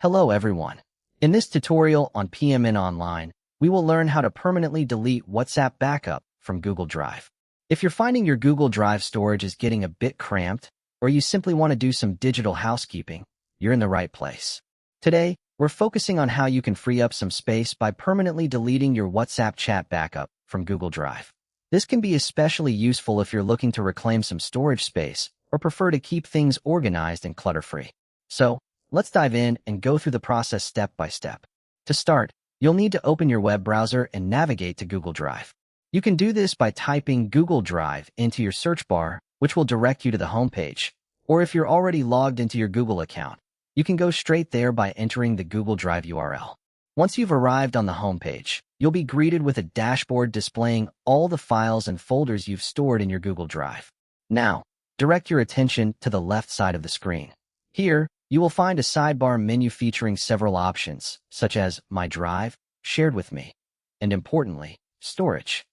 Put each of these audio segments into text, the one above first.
Hello everyone. In this tutorial on PMN Online, we will learn how to permanently delete WhatsApp backup from Google Drive. If you're finding your Google Drive storage is getting a bit cramped, or you simply want to do some digital housekeeping, you're in the right place. Today, we're focusing on how you can free up some space by permanently deleting your WhatsApp chat backup from Google Drive. This can be especially useful if you're looking to reclaim some storage space or prefer to keep things organized and clutter-free. So, let's dive in and go through the process step by step. To start, you'll need to open your web browser and navigate to Google Drive. You can do this by typing Google Drive into your search bar, which will direct you to the homepage. Or if you're already logged into your Google account, you can go straight there by entering the Google Drive URL. Once you've arrived on the homepage, you'll be greeted with a dashboard displaying all the files and folders you've stored in your Google Drive. Now, direct your attention to the left side of the screen. Here, you will find a sidebar menu featuring several options, such as My Drive, Shared with Me, and importantly, Storage.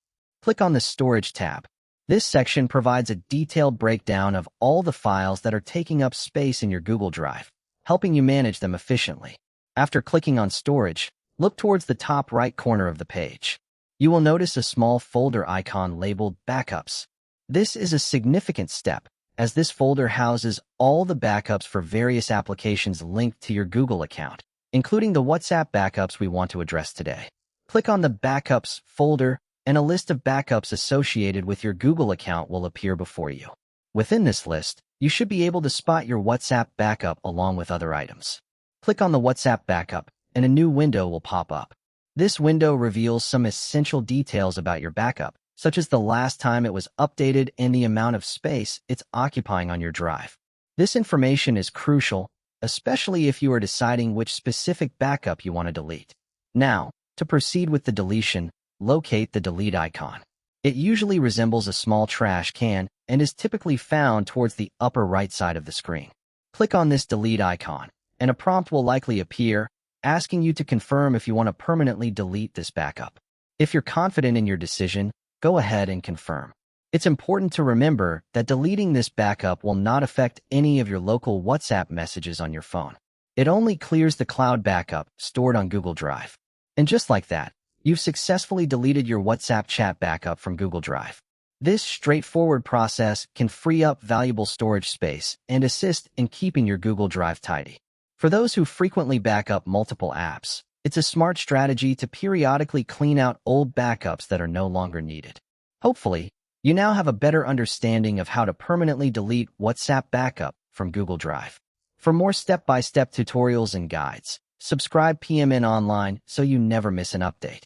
Click on the Storage tab. This section provides a detailed breakdown of all the files that are taking up space in your Google Drive, helping you manage them efficiently. After clicking on Storage, look towards the top right corner of the page. You will notice a small folder icon labeled Backups. This is a significant step, as this folder houses all the backups for various applications linked to your Google account, including the WhatsApp backups we want to address today. Click on the Backups folder, and a list of backups associated with your Google account will appear before you. Within this list, you should be able to spot your WhatsApp backup along with other items. Click on the WhatsApp backup, and a new window will pop up. This window reveals some essential details about your backup, such as the last time it was updated and the amount of space it's occupying on your drive. This information is crucial, especially if you are deciding which specific backup you want to delete. Now, to proceed with the deletion, locate the delete icon. It usually resembles a small trash can and is typically found towards the upper right side of the screen. Click on this delete icon, and a prompt will likely appear, asking you to confirm if you want to permanently delete this backup. If you're confident in your decision, go ahead and confirm. It's important to remember that deleting this backup will not affect any of your local WhatsApp messages on your phone. It only clears the cloud backup stored on Google Drive. And just like that, you've successfully deleted your WhatsApp chat backup from Google Drive. This straightforward process can free up valuable storage space and assist in keeping your Google Drive tidy. For those who frequently back up multiple apps, it's a smart strategy to periodically clean out old backups that are no longer needed. Hopefully, you now have a better understanding of how to permanently delete WhatsApp backup from Google Drive. For more step-by-step tutorials and guides, subscribe PMN Online so you never miss an update.